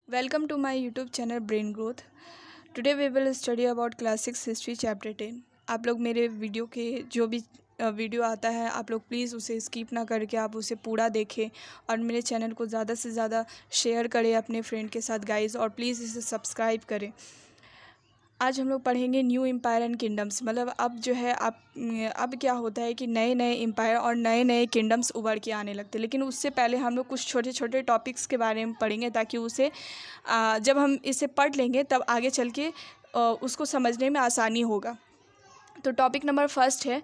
Welcome to my YouTube channel Brain Growth. Today we will study about Class 6 History Chapter 10. आप लोग मेरे video के जो भी वीडियो आता है आप लोग प्लीज़ उसे स्किप ना करके आप उसे पूरा देखें और मेरे चैनल को ज़्यादा से ज़्यादा शेयर करें अपने फ्रेंड के साथ गाइस, और प्लीज़ इसे सब्सक्राइब करें। आज हम लोग पढ़ेंगे न्यू एम्पायर एंड किंगडम्स। मतलब अब जो है अब क्या होता है कि नए नए एम्पायर और नए नए किंगडम्स उभर के आने लगते हैं, लेकिन उससे पहले हम लोग कुछ छोटे छोटे टॉपिक्स के बारे में पढ़ेंगे ताकि उसे जब हम इसे पढ़ लेंगे तब आगे चल के उसको समझने में आसानी होगा। तो टॉपिक नंबर फर्स्ट है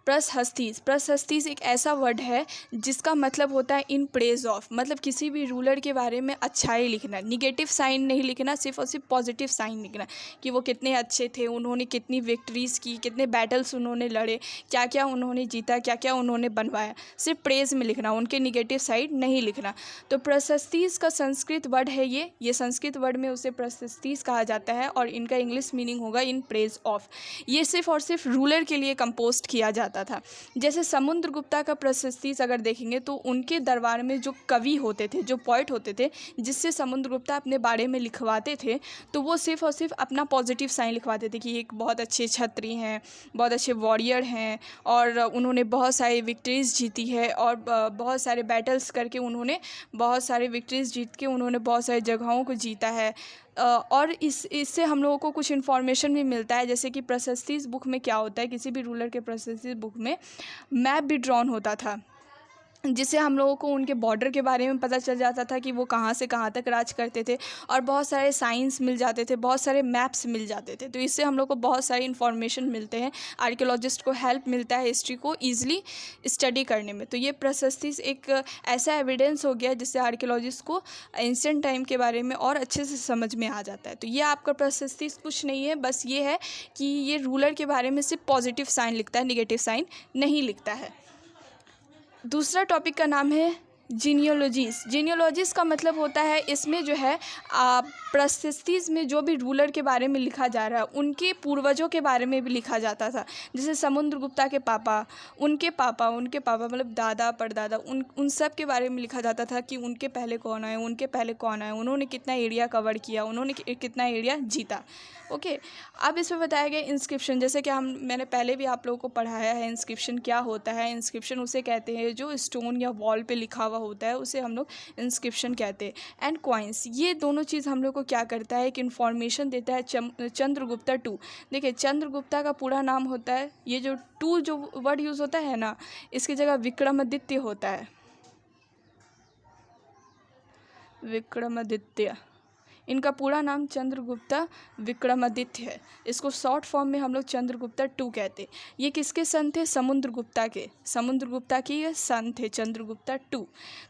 प्रशस्तीस। प्रशस्तीस एक ऐसा वर्ड है जिसका मतलब होता है इन प्रेज ऑफ, मतलब किसी भी रूलर के बारे में अच्छाई लिखना, निगेटिव साइन नहीं लिखना, सिर्फ और सिर्फ पॉजिटिव साइन लिखना कि वो कितने अच्छे थे, उन्होंने कितनी विक्ट्रीज़ की, कितने बैटल्स उन्होंने लड़े, क्या क्या उन्होंने जीता, क्या क्या उन्होंने बनवाया, सिर्फ प्रेज में लिखना, उनके निगेटिव साइड नहीं लिखना। तो प्रशस्तीस का संस्कृत वर्ड है ये संस्कृत वर्ड में उसे प्रशस्तीस कहा जाता है और इनका इंग्लिश मीनिंग होगा इन प्रेज ऑफ। ये सिर्फ और सिर्फ रूलर के लिए कंपोस्ट किया जाता था। जैसे समुद्रगुप्ता का प्रशस्तीस अगर देखेंगे तो उनके दरबार में जो कवि होते थे, जो पोइट होते थे, जिससे समुद्रगुप्ता अपने बारे में लिखवाते थे, तो वो सिर्फ और सिर्फ अपना पॉजिटिव साइन लिखवाते थे कि एक बहुत अच्छे क्षत्रिय हैं, बहुत अच्छे वॉरियर हैं और उन्होंने बहुत सारी विक्ट्रीज़ जीती है और बहुत सारे बैटल्स करके उन्होंने बहुत सारे विक्ट्रीज़ जीत के उन्होंने बहुत सारी जगहों को जीता है। और इससे हम लोगों को कुछ इन्फॉर्मेशन भी मिलता है, जैसे कि प्रशस्तीस बुक में क्या होता है, किसी भी रूलर के प्रशस्तीस बुक में मैप भी ड्रॉन होता था, जिससे हम लोगों को उनके बॉर्डर के बारे में पता चल जाता था कि वो कहाँ से कहाँ तक राज करते थे, और बहुत सारे साइंस मिल जाते थे, बहुत सारे मैप्स मिल जाते थे। तो इससे हम लोग को बहुत सारी इन्फॉर्मेशन मिलते हैं, आर्कियोलॉजिस्ट को हेल्प मिलता है हिस्ट्री को ईजिली स्टडी करने में। तो ये प्रशस्ति एक ऐसा एविडेंस हो गया जिससे आर्कियोलॉजिस्ट को एंशिएंट टाइम के बारे में और अच्छे से समझ में आ जाता है। तो ये आपका प्रशस्ति कुछ नहीं है, बस ये है कि ये रूलर के बारे में सिर्फ पॉजिटिव साइन लिखता है, निगेटिव साइन नहीं लिखता है। दूसरा टॉपिक का नाम है जीनियोलॉजीज़। जीनियोलॉजीज़ का मतलब होता है इसमें जो है प्रशस्तीज में जो भी रूलर के बारे में लिखा जा रहा है उनके पूर्वजों के बारे में भी लिखा जाता था। जैसे समुद्रगुप्ता के पापा, उनके पापा मतलब दादा परदादा, उन सब के बारे में लिखा जाता था कि उनके पहले कौन आए, उनके पहले कौन आए, उन्होंने कितना एरिया कवर किया, उन्होंने कितना एरिया जीता। ओके, अब इसमें बताया गया इंस्क्रिप्शन। जैसे कि मैंने पहले भी आप लोगों को पढ़ाया है इंस्क्रिप्शन क्या होता है। इंस्क्रिप्शन उसे कहते हैं जो स्टोन या वॉल पे लिखा हुआ होता है, उसे हम लोग इंस्क्रिप्शन कहते हैं। एंड कॉइन्स, ये दोनों चीज़ हम लोग को क्या करता है कि इन्फॉर्मेशन देता है। चंद्रगुप्ता टू, देखिए चंद्रगुप्ता का पूरा नाम होता है, ये जो टू जो वर्ड यूज़ होता है ना, इसकी जगह विक्रमादित्य होता है, विक्रमादित्य। इनका पूरा नाम चंद्रगुप्ता विक्रमादित्य है। इसको शॉर्ट फॉर्म में हम लोग चंद्रगुप्ता टू कहते हैं। ये किसके सन थे? समुद्रगुप्ता के, समुद्रगुप्ता की ये सन थे चंद्रगुप्ता टू।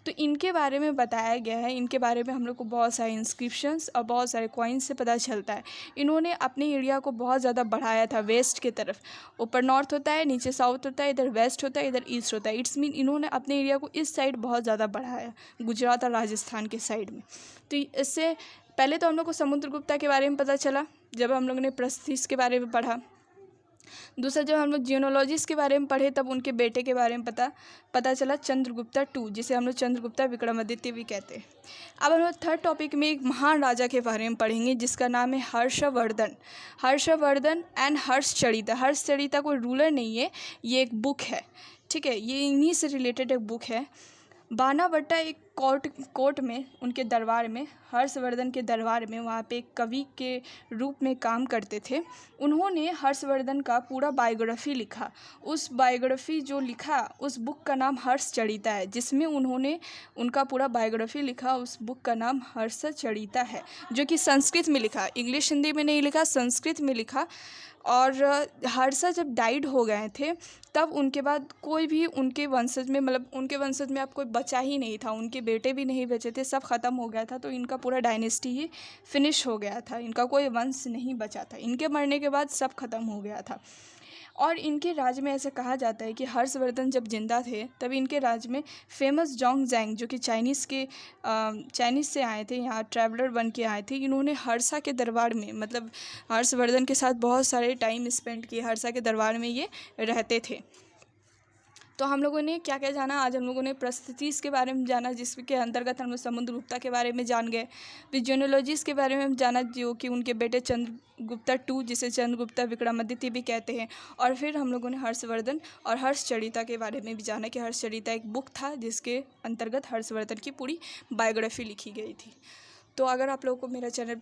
तो इनके बारे में बताया गया है, इनके बारे में हम लोग को बहुत सारे इंस्क्रिप्शंस और बहुत सारे कॉइन्स से पता चलता है। इन्होंने अपने एरिया को बहुत ज़्यादा बढ़ाया था वेस्ट की तरफ। ऊपर नॉर्थ होता है, नीचे साउथ होता है, इधर वेस्ट होता है, इधर ईस्ट होता है। इट्स मीन इन्होंने अपने एरिया को इस साइड बहुत ज़्यादा बढ़ाया, गुजरात और राजस्थान के साइड में। तो इससे पहले तो हम लोग को समुद्रगुप्ता के बारे में पता चला जब हम लोग ने प्रशस्तीस के बारे में पढ़ा। दूसरा जब हम लोग जियोलॉजिस्ट के बारे में पढ़े तब उनके बेटे के बारे में पता चला चंद्रगुप्ता टू, जिसे हम लोग चंद्रगुप्ता विक्रमादित्य भी कहते हैं। अब हम लोग थर्ड टॉपिक में एक महान राजा के बारे में पढ़ेंगे जिसका नाम है हर्षवर्धन। हर्षवर्धन एंड हर्षचरिता। हर्षचरिता कोई रूलर नहीं है, ये एक बुक है, ठीक है, ये इन्हीं से रिलेटेड एक बुक है। बानावट्टा एक कोर्ट में, उनके दरबार में, हर्षवर्धन के दरबार में, वहाँ पे एक कवि के रूप में काम करते थे। उन्होंने हर्षवर्धन का पूरा बायोग्राफी लिखा। उस बायोग्राफी जो लिखा, उस बुक का नाम हर्षचरिता है, जिसमें उन्होंने उनका पूरा बायोग्राफी लिखा। उस बुक का नाम हर्षचरिता है, जो कि संस्कृत में लिखा, इंग्लिश हिंदी में नहीं लिखा, संस्कृत में लिखा। और हर्षा जब डाइड हो गए थे तब उनके बाद कोई भी उनके वंशज में, मतलब उनके वंशज में अब कोई बचा ही नहीं था, उनके बेटे भी नहीं बचे थे, सब ख़त्म हो गया था। तो इनका पूरा डायनेस्टी ही फिनिश हो गया था, इनका कोई वंश नहीं बचा था, इनके मरने के बाद सब ख़त्म हो गया था। और इनके राज में ऐसा कहा जाता है कि हर्षवर्धन जब जिंदा थे तब इनके राज में फेमस जोंग जैंग, जो कि चाइनीज़ से आए थे, यहाँ ट्रैवलर बन के आए थे, इन्होंने हर्षा के दरबार में, मतलब हर्षवर्धन के साथ बहुत सारे टाइम स्पेंड किए, हर्षा के दरबार में ये रहते थे। तो हम लोगों ने क्या क्या जाना, आज हम लोगों ने परिस्थितिज के बारे में जाना, जिसके अंतर्गत हम लोग समुद्रगुप्ता के बारे में जान गए। फिर जोनोलॉजिस्ट के बारे में जाना, जो कि उनके बेटे चंद्रगुप्ता टू, जिसे चंद्रगुप्ता विक्रमादित्य भी कहते हैं। और फिर हम लोगों ने हर्षवर्धन और हर्षचरिता के बारे में भी जाना कि हर्षचरिता एक बुक था जिसके अंतर्गत हर्षवर्धन की पूरी बायोग्राफी लिखी गई थी। तो अगर आप लोगों को मेरा चैनल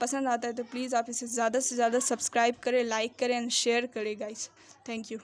पसंद आता है तो प्लीज़ आप इसे ज़्यादा से ज़्यादा सब्सक्राइब करें, लाइक करें एंड शेयर करें गाइस। Thank you.